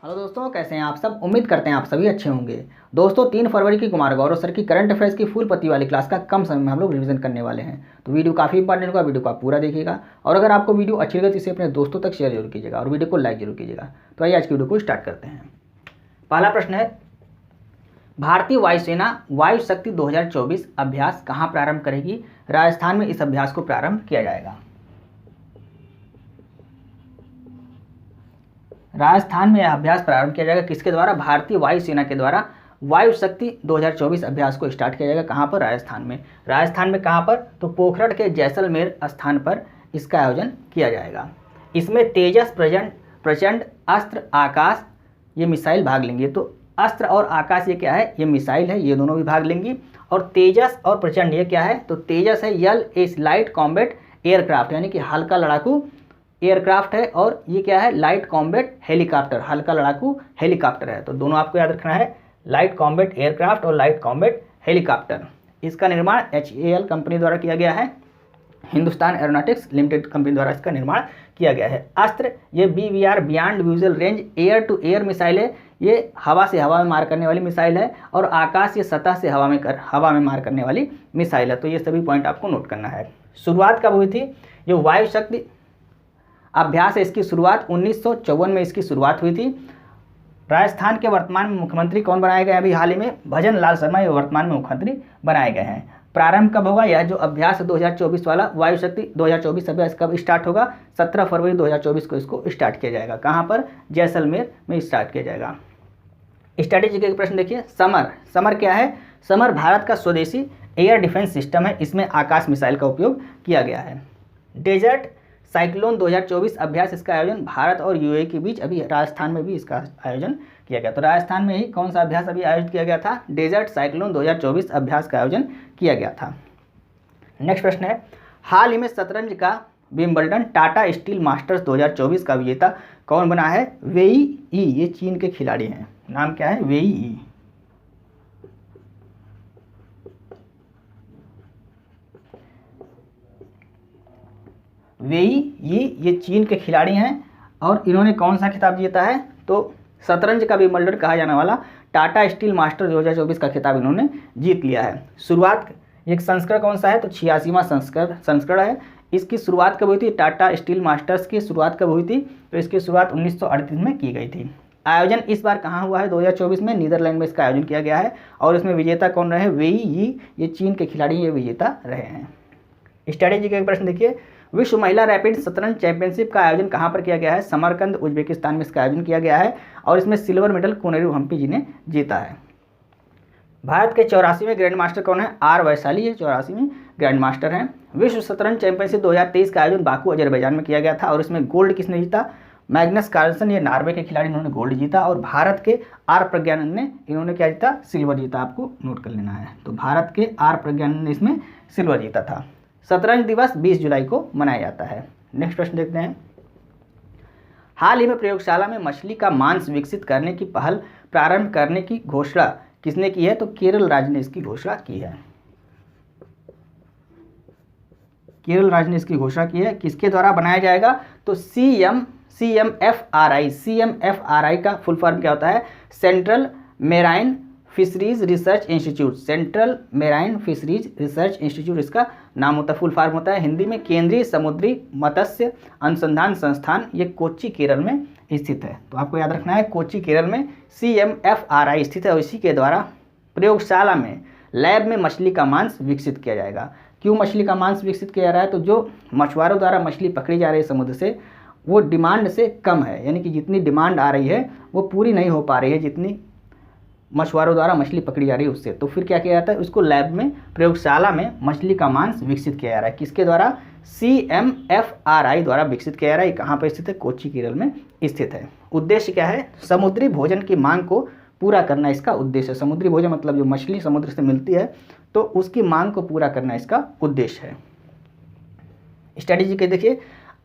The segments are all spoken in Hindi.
हेलो दोस्तों, कैसे हैं आप सब। उम्मीद करते हैं आप सभी अच्छे होंगे। दोस्तों 3 फरवरी की कुमार गौरव सर की करंट अफेयर्स की फुल पति वाली क्लास का कम समय में हम लोग रिवीजन करने वाले हैं। तो वीडियो काफ़ी इंपॉर्टेंट होगा, वीडियो को आप पूरा देखिएगा और अगर आपको वीडियो अच्छी लगे तो इसे अपने दोस्तों तक शेयर जरूर कीजिएगा और वीडियो को लाइक जरूर कीजिएगा। तो आइए आज की वीडियो को स्टार्ट करते हैं। पहला प्रश्न है, भारतीय वायुसेना वायु शक्ति 2024 अभ्यास कहाँ प्रारंभ करेगी। राजस्थान में इस अभ्यास को प्रारंभ किया जाएगा। राजस्थान में यह अभ्यास प्रारंभ किया जाएगा। किसके द्वारा? भारतीय वायुसेना के द्वारा वायु शक्ति 2024 अभ्यास को स्टार्ट किया जाएगा। कहाँ पर? राजस्थान में। राजस्थान में कहाँ पर? तो पोखरण के जैसलमेर स्थान पर इसका आयोजन किया जाएगा। इसमें तेजस, प्रचंड, अस्त्र, आकाश ये मिसाइल भाग लेंगे। तो अस्त्र और आकाश ये क्या है? ये मिसाइल है, ये दोनों भी भाग लेंगी। और तेजस और प्रचंड ये क्या है? तो तेजस है एस लाइट कॉम्बैट एयरक्राफ्ट, यानी कि हल्का लड़ाकू एयरक्राफ्ट है, और ये क्या है? लाइट कॉम्बैट हेलीकॉप्टर, हल्का लड़ाकू हेलीकॉप्टर है। तो दोनों आपको याद रखना है, लाइट कॉम्बैट एयरक्राफ्ट और लाइट कॉम्बैट हेलीकॉप्टर। इसका निर्माण HAL कंपनी द्वारा किया गया है, हिंदुस्तान एरोनॉटिक्स लिमिटेड कंपनी द्वारा इसका निर्माण किया गया है। अस्त्र ये BVR beyond visual range air to air missile है, ये हवा से हवा में मार करने वाली मिसाइल है। और आकाश ये सतह से हवा में मार करने वाली मिसाइल है। तो ये सभी पॉइंट आपको नोट करना है। शुरुआत कब हुई थी? जो वायु शक्ति अभ्यास है इसकी शुरुआत 1954 में इसकी शुरुआत हुई थी। राजस्थान के वर्तमान में मुख्यमंत्री कौन बनाए गए? अभी हाल ही में भजन लाल शर्मा ये वर्तमान में मुख्यमंत्री बनाए गए हैं। प्रारंभ कब होगा? यह जो अभ्यास है 2024 वाला वायु शक्ति 2024 अभ्यास कब स्टार्ट होगा? 17 फरवरी 2024 को इसको स्टार्ट किया जाएगा। कहाँ पर? जैसलमेर में स्टार्ट किया जाएगा। स्ट्रैटेजी के प्रश्न देखिए। समर क्या है? समर भारत का स्वदेशी एयर डिफेंस सिस्टम है, इसमें आकाश मिसाइल का उपयोग किया गया है। डेजर्ट साइक्लोन 2024 अभ्यास, इसका आयोजन भारत और UAE के बीच अभी राजस्थान में भी इसका आयोजन किया गया। तो राजस्थान में ही कौन सा अभ्यास अभी आयोजित किया गया था? डेजर्ट साइक्लोन 2024 अभ्यास का आयोजन किया गया था। नेक्स्ट प्रश्न है, हाल ही में शतरंज का विंबलडन टाटा स्टील मास्टर्स 2024 का विजेता कौन बना है? वेई ई, ये चीन के खिलाड़ी हैं। नाम क्या है? वेई ई। वेई ये चीन के खिलाड़ी हैं और इन्होंने कौन सा खिताब जीता है? तो शतरंज का विंबलडन कहा जाने वाला टाटा स्टील मास्टर 2024 का खिताब इन्होंने जीत लिया है। शुरुआत एक संस्करण कौन सा है? तो 86वां संस्करण है। इसकी शुरुआत कब हुई थी? टाटा स्टील मास्टर्स की शुरुआत कब हुई थी? तो इसकी शुरुआत 1938 में की गई थी। आयोजन इस बार कहाँ हुआ है? 2024 में नीदरलैंड में इसका आयोजन किया गया है और इसमें विजेता कौन रहे? वेई ई, ये चीन के खिलाड़ी ये विजेता रहे हैं। स्ट्रैटेजी का एक प्रश्न देखिए। विश्व महिला रैपिड शतरंज चैंपियनशिप का आयोजन कहाँ पर किया गया है? समरकंद उज्बेकिस्तान में इसका आयोजन किया गया है और इसमें सिल्वर मेडल कोनेरू हम्पी जी ने जीता है। भारत के 84वें ग्रैंड मास्टर कौन है? R वैशाली, ये 84वें ग्रैंड मास्टर हैं। विश्व शतरंज चैंपियनशिप 2023 का आयोजन बाकू अजरबैजान में किया गया था और इसमें गोल्ड किसने जीता? मैग्नस कार्लसन, ये नॉर्वे के खिलाड़ी, इन्होंने गोल्ड जीता। और भारत के R प्रज्ञानंद ने इन्होंने क्या जीता? सिल्वर जीता। आपको नोट कर लेना है। तो भारत के R प्रज्ञानंद ने इसमें सिल्वर जीता था। शतरंज दिवस 20 जुलाई को मनाया जाता है। नेक्स्ट प्रश्न देखते हैं। हाल ही में प्रयोगशाला में मछली का मांस विकसित करने की पहल प्रारंभ करने की घोषणा किसने की है? तो केरल राज्य ने इसकी घोषणा की है। केरल राज्य ने इसकी घोषणा की है। किसके द्वारा बनाया जाएगा? तो CMFRI का फुल फॉर्म क्या होता है? Central marine fisheries research institute. Central marine fisheries research institute इसका नाम होता है, फुल फॉर्म होता है। हिंदी में केंद्रीय समुद्री मत्स्य अनुसंधान संस्थान, ये कोच्चि केरल में स्थित है। तो आपको याद रखना है, कोच्चि केरल में CMFRI स्थित है और इसी के द्वारा प्रयोगशाला में लैब में मछली का मांस विकसित किया जाएगा। क्यों मछली का मांस विकसित किया जा रहा है? तो जो मछुआरों द्वारा मछली पकड़ी जा रही है समुद्र से, वो डिमांड से कम है, यानी कि जितनी डिमांड आ रही है वो पूरी नहीं हो पा रही है जितनी मछुआरों द्वारा मछली पकड़ी जा रही है उससे। तो फिर क्या किया जाता है? उसको लैब में प्रयोगशाला में मछली का मांस विकसित किया जा रहा है। किसके द्वारा? CMFRI द्वारा विकसित किया जा रहा है। कहाँ पर स्थित है? कोच्चि केरल में स्थित है। उद्देश्य क्या है? समुद्री भोजन की मांग को पूरा करना इसका उद्देश्य है। समुद्री भोजन मतलब जो मछली समुद्र से मिलती है तो उसकी मांग को पूरा करना इसका उद्देश्य है। स्ट्रैटेजी के देखिए।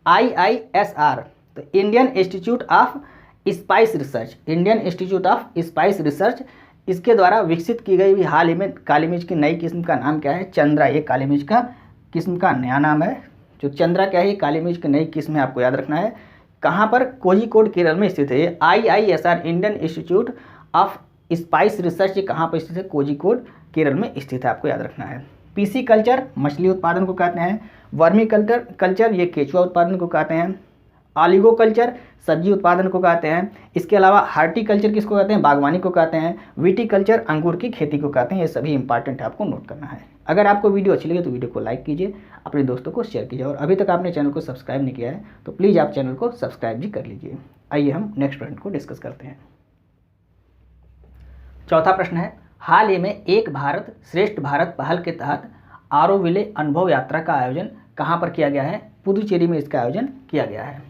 IISR, तो Indian institute of spice research, Indian institute of spice research, इसके द्वारा विकसित की गई हाल ही में काली मिर्च की नई किस्म का नाम क्या है? चंद्रा। ये काली मिर्च का किस्म का नया नाम है। जो चंद्रा क्या है? काली मिर्च की नई किस्म है, आपको याद रखना है। कहाँ पर? कोझिकोड केरल में स्थित है। ये IISR Indian institute of spice research, ये कहाँ पर स्थित है? कोझिकोड केरल में स्थित है, आपको याद रखना है। पीसी कल्चर मछली उत्पादन को कहते हैं। वर्मी कल्चर ये केचुआ उत्पादन को कहते हैं। ऑलिगो कल्चर सब्जी उत्पादन को कहते हैं। इसके अलावा हार्टिकल्चर किसको कहते हैं? बागवानी को कहते हैं। विटीकल्चर अंगूर की खेती को कहते हैं। ये सभी इंपॉर्टेंट है, आपको नोट करना है। अगर आपको वीडियो अच्छी लगे तो वीडियो को लाइक कीजिए, अपने दोस्तों को शेयर कीजिए, और अभी तक आपने चैनल को सब्सक्राइब नहीं किया है तो प्लीज़ आप चैनल को सब्सक्राइब भी कर लीजिए। आइए हम नेक्स्ट प्रश्न को डिस्कस करते हैं। चौथा प्रश्न है, हाल ही में एक भारत श्रेष्ठ भारत पहल के तहत आरोविले अनुभव यात्रा का आयोजन कहाँ पर किया गया है? पुदुचेरी में इसका आयोजन किया गया है।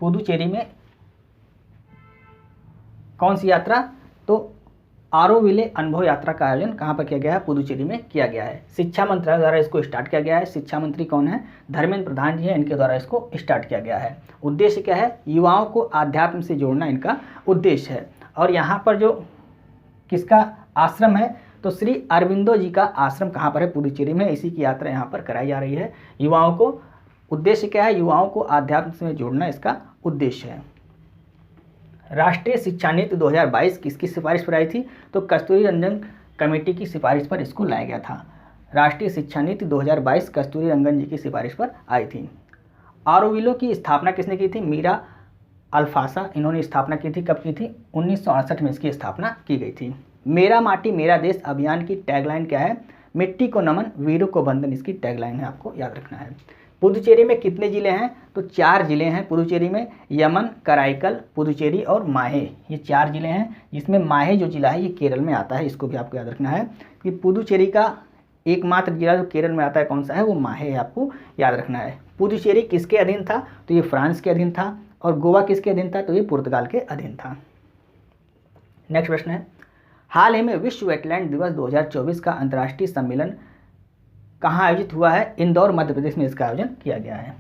पुदुचेरी में कौन सी यात्रा? तो आरोविले अनुभव यात्रा का आयोजन कहाँ पर किया गया है? पुदुचेरी में किया गया है। शिक्षा मंत्रालय द्वारा इसको स्टार्ट किया गया है। शिक्षा मंत्री कौन है? धर्मेंद्र प्रधान जी हैं, इनके द्वारा इसको स्टार्ट किया गया है। उद्देश्य क्या है? युवाओं को आध्यात्म से जोड़ना इनका उद्देश्य है। और यहाँ पर जो किसका आश्रम है? तो श्री अरविंदो जी का आश्रम कहाँ पर है? पुदुचेरी में। इसी की यात्रा यहाँ पर कराई जा रही है। युवाओं को, उद्देश्य क्या है? युवाओं को आध्यात्म से जोड़ना इसका उद्देश्य है। राष्ट्रीय शिक्षा नीति 2022 किसकी सिफारिश पर आई थी? तो कस्तूरी रंजन कमेटी की सिफारिश पर इसको लाया गया था। राष्ट्रीय शिक्षा नीति 2022 कस्तूरी रंजन जी की सिफारिश पर आई थी। आरोविलो की स्थापना किसने की थी? मीरा अल्फासा, इन्होंने स्थापना की थी। कब की थी? 1968 में इसकी स्थापना की गई थी। मेरा माटी मेरा देश अभियान की टैगलाइन क्या है? मिट्टी को नमन वीरों को वंदन, इसकी टैगलाइन है, आपको याद रखना है। पुदुचेरी में कितने ज़िले हैं? तो 4 ज़िले हैं पुदुचेरी में। यमन, कराईकल, पुदुचेरी और माहे, ये 4 ज़िले हैं। जिसमें माहे जो ज़िला है ये केरल में आता है। इसको भी आपको याद रखना है कि पुदुचेरी का एकमात्र जिला जो केरल में आता है कौन सा है? वो माहे है, आपको याद रखना है। पुदुचेरी किसके अधीन था? तो ये फ्रांस के अधीन था। और गोवा किसके अधीन था? तो ये पुर्तगाल के अधीन था। नेक्स्ट प्रश्न है, हाल ही में विश्व वेटलैंड दिवस 2024 का अंतर्राष्ट्रीय सम्मेलन कहाँ आयोजित हुआ है? इंदौर मध्य प्रदेश में इसका आयोजन किया गया है।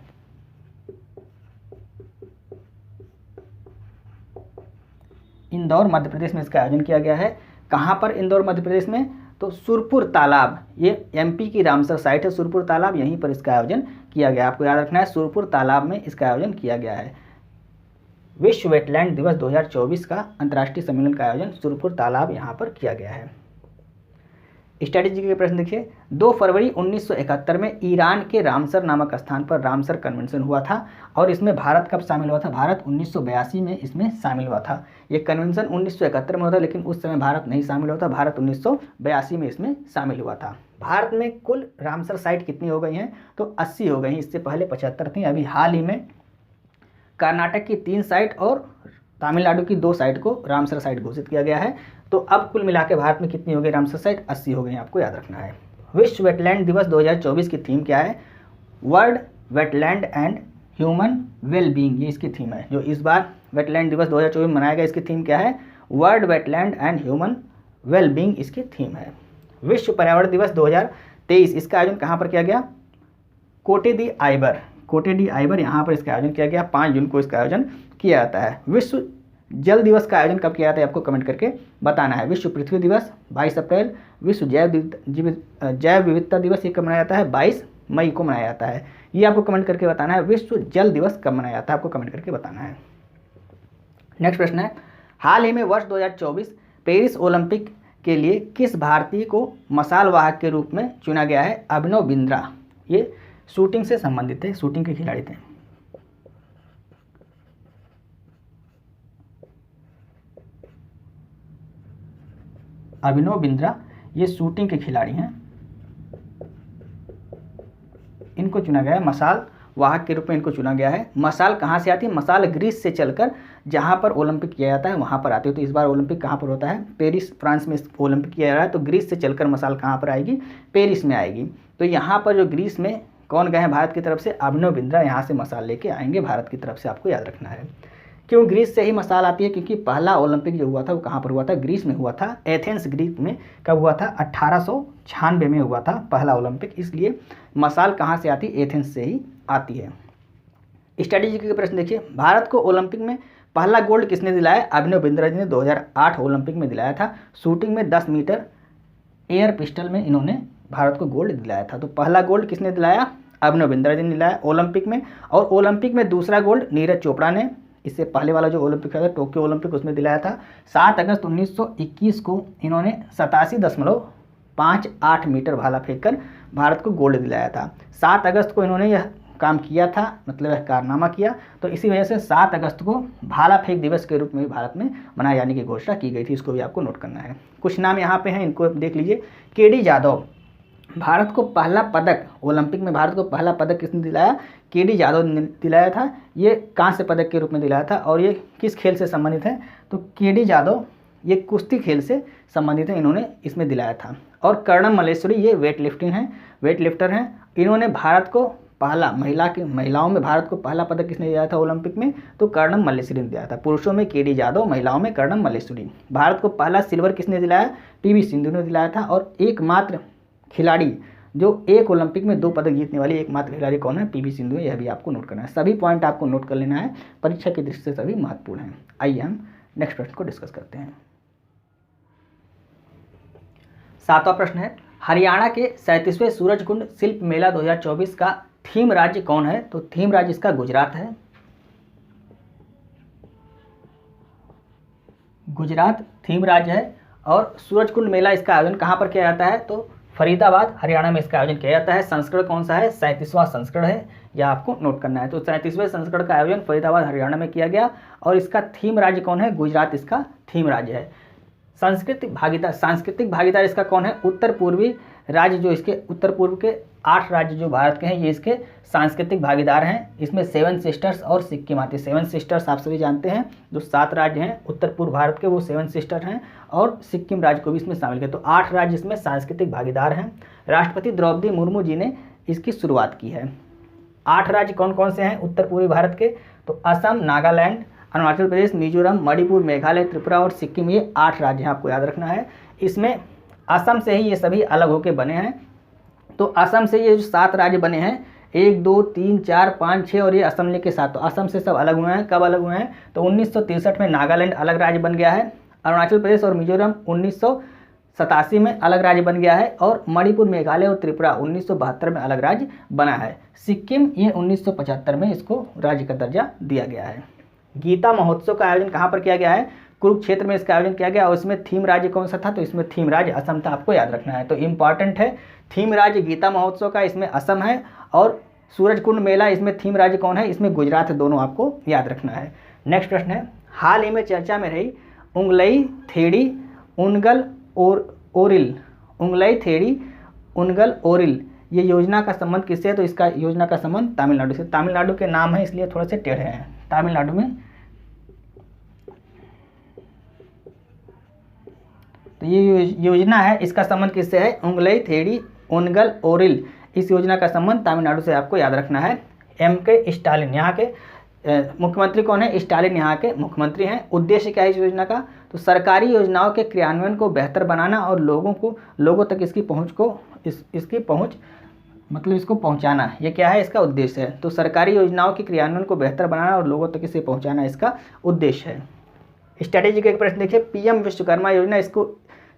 इंदौर मध्य प्रदेश में इसका आयोजन किया गया है। कहाँ पर? इंदौर मध्य प्रदेश में। तो सुरपुर तालाब, ये MP की रामसर साइट है सुरपुर तालाब, यहीं पर इसका आयोजन किया गया। आपको याद रखना है, सुरपुर तालाब में इसका आयोजन किया गया है। विश्व वेटलैंड दिवस 2024 का अंतर्राष्ट्रीय सम्मेलन का आयोजन सुरपुर तालाब यहाँ पर किया गया है। स्ट्रैटेजी के प्रश्न देखिए, 2 फरवरी 1971 में ईरान के रामसर नामक स्थान पर रामसर कन्वेंशन हुआ था। और इसमें भारत कब शामिल हुआ था? भारत 1982 में इसमें शामिल हुआ था। ये कन्वेंशन 1971 में हुआ था, लेकिन उस समय भारत नहीं शामिल हुआ था। भारत 1982 में इसमें शामिल हुआ था। भारत में कुल रामसर साइट कितनी हो गई हैं? तो 80 हो गई। इससे पहले 75 थी। अभी हाल ही में कर्नाटक की 3 साइट और तमिलनाडु की 2 साइट को रामसर साइट घोषित किया गया है। तो अब कुल मिला के भारत में कितनी हो गई रामसर साइट? 80 हो गई, आपको याद रखना है। विश्व वेटलैंड दिवस 2024 की थीम क्या है? World wetland and human wellbeing, ये इसकी थीम है। जो इस बार वेटलैंड दिवस 2024 मनाया गया, इसकी थीम क्या है? World wetland and human wellbeing इसकी थीम है। विश्व पर्यावरण दिवस 2023 इसका आयोजन कहाँ पर किया गया? कोटे दी आइबर यहाँ पर इसका आयोजन किया गया। 5 जून को इसका आयोजन किया जाता है। विश्व जल दिवस का आयोजन कब किया जाता है? आपको कमेंट करके बताना है। विश्व पृथ्वी दिवस 22 अप्रैल। विश्व जैव विविधता दिवस ये कब मनाया जाता है? 22 मई को मनाया जाता है। ये आपको कमेंट करके बताना है। विश्व जल दिवस कब मनाया जाता है? आपको कमेंट करके बताना है। नेक्स्ट प्रश्न है, हाल ही में वर्ष 2024 पेरिस ओलंपिक के लिए किस भारतीय को मशाल वाहक के रूप में चुना गया है? अभिनव बिंद्रा, ये शूटिंग से संबंधित है, शूटिंग के खिलाड़ी थे। अभिनव बिंद्रा ये शूटिंग के खिलाड़ी हैं। इनको चुना गया है मशाल वाहक के रूप में, इनको चुना गया है। मशाल कहाँ से आती है? मशाल ग्रीस से चलकर जहाँ पर ओलंपिक किया जाता है वहाँ पर आती है। तो इस बार ओलंपिक कहाँ पर होता है? पेरिस फ्रांस में ओलंपिक किया जा रहा है। तो ग्रीस से चलकर मशाल कहाँ पर आएगी? पेरिस में आएगी। तो यहाँ पर जो ग्रीस में कौन गए हैं भारत की तरफ से? अभिनव बिंद्रा यहाँ से मशाल लेके आएंगे भारत की तरफ से, आपको याद रखना है। क्यों ग्रीस से ही मशाल आती है? क्योंकि पहला ओलंपिक जो हुआ था वो कहाँ पर हुआ था? ग्रीस में हुआ था, एथेंस ग्रीस में। कब हुआ था? 1896 में हुआ था पहला ओलंपिक, इसलिए मशाल कहाँ से आती? एथेंस से ही आती है। स्ट्रैटेजी के प्रश्न देखिए, भारत को ओलंपिक में पहला गोल्ड किसने दिलाया? अभिनव बिंद्रा जी ने 2008 ओलंपिक में दिलाया था। शूटिंग में 10 मीटर एयर पिस्टल में इन्होंने भारत को गोल्ड दिलाया था। तो पहला गोल्ड किसने दिलाया? अभिनव बिंद्रा जी ने दिलाया ओलंपिक में, और ओलंपिक में दूसरा गोल्ड नीरज चोपड़ा ने, इससे पहले वाला जो ओलंपिक था टोक्यो ओलंपिक उसमें दिलाया था। 7 अगस्त 1921 को इन्होंने 87.58 मीटर भाला फेंककर भारत को गोल्ड दिलाया था। 7 अगस्त को इन्होंने यह काम किया था, मतलब यह कारनामा किया, तो इसी वजह से 7 अगस्त को भाला फेंक दिवस के रूप में भी भारत में मनाए जाने की घोषणा की गई थी। इसको भी आपको नोट करना है। कुछ नाम यहाँ पे हैं, इनको देख लीजिए। केडी जाधव, भारत को पहला पदक, ओलंपिक में भारत को पहला पदक किसने दिलाया? केडी जाधव ने दिलाया था। ये कांस्य पदक के रूप में दिलाया था, और ये किस खेल से संबंधित है? तो केडी जाधव ये कुश्ती खेल से संबंधित है, इन्होंने इसमें दिलाया था। और कर्णम मल्लेश्वरी ये वेट लिफ्टर हैं। इन्होंने भारत को पहला महिलाओं में भारत को पहला पदक किसने दिया था ओलंपिक में? तो कर्णम मल्लेश्वरी ने दिया था। पुरुषों में केडी जाधव, महिलाओं में कर्णम मल्लेश्वरी। भारत को पहला सिल्वर किसने दिलाया? पीवी सिंधु ने दिलाया था। और एकमात्र खिलाड़ी जो एक ओलंपिक में 2 पदक जीतने वाली एकमात्र खिलाड़ी कौन है? पीवी सिंधु है। यह भी आपको नोट करना है। सभी पॉइंट आपको नोट कर लेना है, परीक्षा की दृष्टि से सभी महत्वपूर्ण हैं। आइए हम नेक्स्ट प्रश्न को डिस्कस करते हैं। 7वां प्रश्न है, हरियाणा के 37वें सूरजकुंड शिल्प मेला 2024 का थीम राज्य कौन है? तो थीम राज्य इसका गुजरात है। गुजरात थीम राज्य है। और सूरजकुंड मेला इसका आयोजन कहाँ पर किया जाता है? तो फरीदाबाद हरियाणा में इसका आयोजन किया जाता है। संस्करण कौन सा है? 37वां संस्करण है, यह आपको नोट करना है। तो 37वें संस्करण का आयोजन फरीदाबाद हरियाणा में किया गया, और इसका थीम राज्य कौन है? गुजरात इसका थीम राज्य है। सांस्कृतिक भागीदार इसका कौन है? उत्तर पूर्वी राज्य, जो इसके उत्तर पूर्व के 8 राज्य जो भारत के हैं, ये इसके सांस्कृतिक भागीदार हैं। इसमें 7 सिस्टर्स और सिक्किम आती है। 7 सिस्टर्स आप सभी जानते हैं, जो 7 राज्य हैं उत्तर पूर्व भारत के, वो 7 सिस्टर हैं, और सिक्किम राज्य को भी इसमें शामिल किया। तो 8 राज्य इसमें सांस्कृतिक भागीदार हैं। राष्ट्रपति द्रौपदी मुर्मू जी ने इसकी शुरुआत की है। 8 राज्य कौन कौन से हैं उत्तर पूर्वी भारत के? तो असम, नागालैंड, अरुणाचल प्रदेश, मिजोरम, मणिपुर, मेघालय, त्रिपुरा और सिक्किम, ये 8 राज्य हैं, आपको याद रखना है। इसमें असम से ही ये सभी अलग होकर बने हैं। तो असम से ये जो 7 राज्य बने हैं, 1 2 3 4 5 6, और ये असम के साथ, तो असम से सब अलग हुए हैं। कब अलग हुए हैं? तो 1963 में नागालैंड अलग राज्य बन गया है। अरुणाचल प्रदेश और मिजोरम 1987 में अलग राज्य बन गया है। और मणिपुर, मेघालय और त्रिपुरा 1972 में अलग राज्य बना है। सिक्किम ये 1975 में इसको राज्य का दर्जा दिया गया है। गीता महोत्सव का आयोजन कहाँ पर किया गया है? कुरुक्षेत्र में इसका आयोजन किया गया। और इसमें थीम राज्य कौन सा था? तो इसमें थीम राज्य असम था, आपको याद रखना है। तो इंपॉर्टेंट है थीम राज्य गीता महोत्सव का, इसमें असम है। और सूरजकुंड मेला, इसमें थीम राज्य कौन है? इसमें गुजरात है। दोनों आपको याद रखना है। नेक्स्ट प्रश्न है, हाल ही में चर्चा में रही उंगलई थेड़ी उनगल ओरिल, उंगलई थेड़ी उनगल ओरिल, ये योजना का संबंध किससे है? तो इसका योजना का संबंध तमिलनाडु से। तमिलनाडु के नाम है इसलिए थोड़े से टेढ़े हैं। तमिलनाडु में तो ये योजना है, इसका संबंध किससे है? उंगलई थेड़ी उनगल ओरिल, इस योजना का संबंध तमिलनाडु से, आपको याद रखना है। MK स्टालिन यहाँ के मुख्यमंत्री कौन है? स्टालिन यहाँ के मुख्यमंत्री हैं। उद्देश्य क्या है इस योजना का? तो सरकारी योजनाओं के क्रियान्वयन को बेहतर बनाना और लोगों तक इसकी पहुँच मतलब इसको पहुंचाना, ये क्या है इसका उद्देश्य है। तो सरकारी योजनाओं के क्रियान्वयन को बेहतर बनाना और लोगों तक इसे पहुंचाना इसका उद्देश्य है। स्ट्रैटेजी का एक प्रश्न देखिए, PM विश्वकर्मा योजना, इसको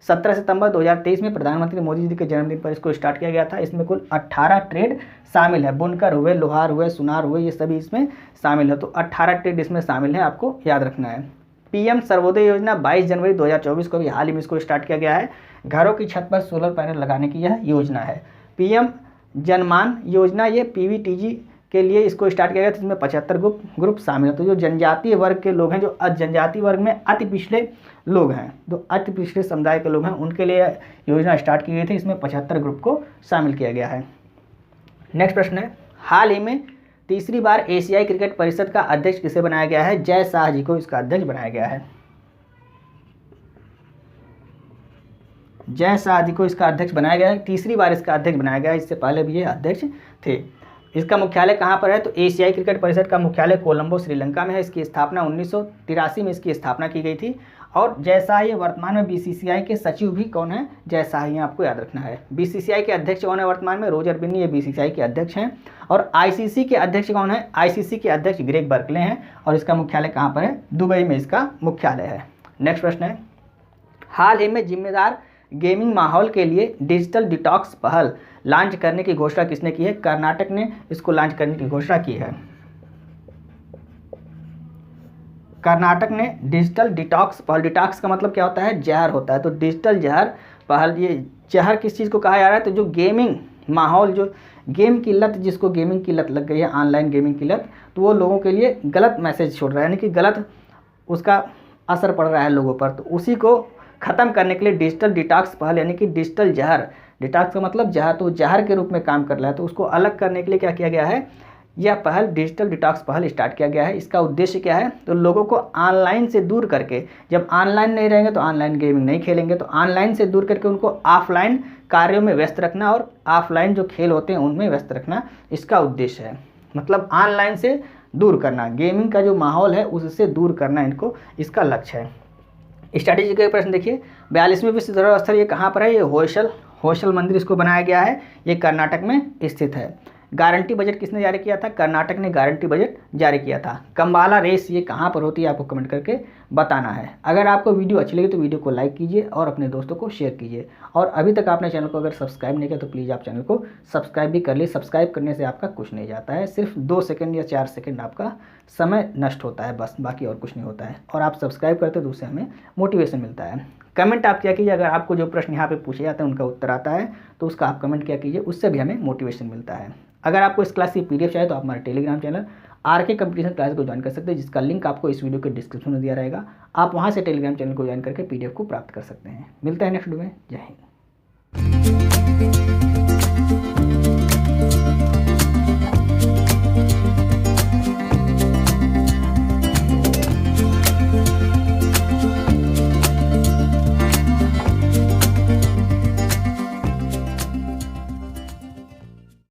17 सितंबर 2023 में प्रधानमंत्री मोदी जी के जन्मदिन पर इसको स्टार्ट किया गया था। इसमें कुल 18 ट्रेड शामिल है। बुनकर हुए, लोहार हुए, सुनार हुए, ये सभी इसमें शामिल है। तो 18 ट्रेड इसमें शामिल है, आपको याद रखना है। PM सर्वोदय योजना 22 जनवरी 2024 को भी हाल ही में इसको स्टार्ट किया गया है। घरों की छत पर सोलर पैनल लगाने की यह योजना है। PM जनमान योजना, ये PVTG के लिए इसको स्टार्ट किया गया था। इसमें 75 ग्रुप शामिल है। तो जो जनजातीय वर्ग के लोग हैं, जो जनजातीय वर्ग में अति पिछड़े लोग हैं, जो अति पिछड़े समुदाय के लोग हैं, उनके लिए योजना स्टार्ट की गई थी। इसमें 75 ग्रुप को शामिल किया गया है। नेक्स्ट प्रश्न है, हाल ही में तीसरी बार एशियाई क्रिकेट परिषद का अध्यक्ष किसे बनाया गया है? जय शाह जी को इसका अध्यक्ष बनाया गया है। जय शाह जी को इसका अध्यक्ष बनाया गया है। तीसरी बार इसका अध्यक्ष बनाया गया है, इससे पहले भी ये अध्यक्ष थे। इसका मुख्यालय कहाँ पर है? तो एशियाई क्रिकेट परिषद का मुख्यालय कोलंबो, श्रीलंका में है। इसकी स्थापना 1983 में इसकी स्थापना की गई थी। और जय शाह ये वर्तमान में BCCI के सचिव भी कौन है? जय शाह, ये आपको याद रखना है। BCCI के अध्यक्ष कौन है वर्तमान में? रोजर बिन्नी, ये BCCI के अध्यक्ष हैं। और ICC के अध्यक्ष कौन है? ICC के अध्यक्ष ग्रेग बर्कले हैं। और इसका मुख्यालय कहाँ पर है? दुबई में इसका मुख्यालय है। नेक्स्ट प्रश्न है, हाल ही में जिम्मेदार गेमिंग माहौल के लिए डिजिटल डिटॉक्स पहल लॉन्च करने की घोषणा किसने की है? कर्नाटक ने इसको लॉन्च करने की घोषणा की है। कर्नाटक ने डिजिटल डिटॉक्स पहल, डिटॉक्स का मतलब क्या होता है? जहर होता है। तो डिजिटल जहर पहल, ये जहर किस चीज़ को कहा जा रहा है? तो जो गेमिंग माहौल, जो गेम की लत, जिसको गेमिंग की लत लग गई है, ऑनलाइन गेमिंग की लत, तो वो लोगों के लिए गलत मैसेज छोड़ रहा है, यानी कि गलत उसका असर पड़ रहा है लोगों पर। तो उसी को ख़त्म करने के लिए डिजिटल डिटॉक्स पहल, यानी कि डिजिटल जहर, डिटॉक्स का मतलब जहर, तो जहर के रूप में काम कर रहा है। तो उसको अलग करने के लिए क्या किया गया है? यह पहल, डिजिटल डिटॉक्स पहल स्टार्ट किया गया है। इसका उद्देश्य क्या है? तो लोगों को ऑनलाइन से दूर करके, जब ऑनलाइन नहीं रहेंगे तो ऑनलाइन गेमिंग नहीं खेलेंगे, तो ऑनलाइन से दूर करके उनको ऑफलाइन कार्यों में व्यस्त रखना और ऑफलाइन जो खेल होते हैं उनमें व्यस्त रखना, इसका उद्देश्य है। मतलब ऑनलाइन से दूर करना, गेमिंग का जो माहौल है उससे दूर करना इनको, इसका लक्ष्य है। स्ट्रैटेजी का प्रश्न देखिए, 42वें विश्व धरोहर स्थल ये कहाँ पर है? ये होयसल मंदिर इसको बनाया गया है, ये कर्नाटक में स्थित है। गारंटी बजट किसने जारी किया था? कर्नाटक ने गारंटी बजट जारी किया था। कम्बाला रेस ये कहाँ पर होती है? आपको कमेंट करके बताना है। अगर आपको वीडियो अच्छी लगी तो वीडियो को लाइक कीजिए और अपने दोस्तों को शेयर कीजिए। और अभी तक आपने चैनल को अगर सब्सक्राइब नहीं किया तो प्लीज़ आप चैनल को सब्सक्राइब भी कर लीजिए। सब्सक्राइब करने से आपका कुछ नहीं जाता है, सिर्फ 2 सेकंड या 4 सेकंड आपका समय नष्ट होता है, बस, बाकी और कुछ नहीं होता है। और आप सब्सक्राइब करते तो उससे हमें मोटिवेशन मिलता है। कमेंट आप क्या कीजिए, अगर आपको जो प्रश्न यहाँ पे पूछे जाते हैं उनका उत्तर आता है तो उसका आप कमेंट क्या कीजिए, उससे भी हमें मोटिवेशन मिलता है। अगर आपको इस क्लास की पीडीएफ चाहिए तो आप हमारे Telegram channel RK competition class को ज्वाइन कर सकते हैं, जिसका लिंक आपको इस वीडियो के डिस्क्रिप्शन में दिया रहेगा। आप वहाँ से टेलीग्राम चैनल को ज्वाइन करके पीडीएफ को प्राप्त कर सकते हैं। मिलते हैं नेक्स्ट वीडियो में। जय हिंद।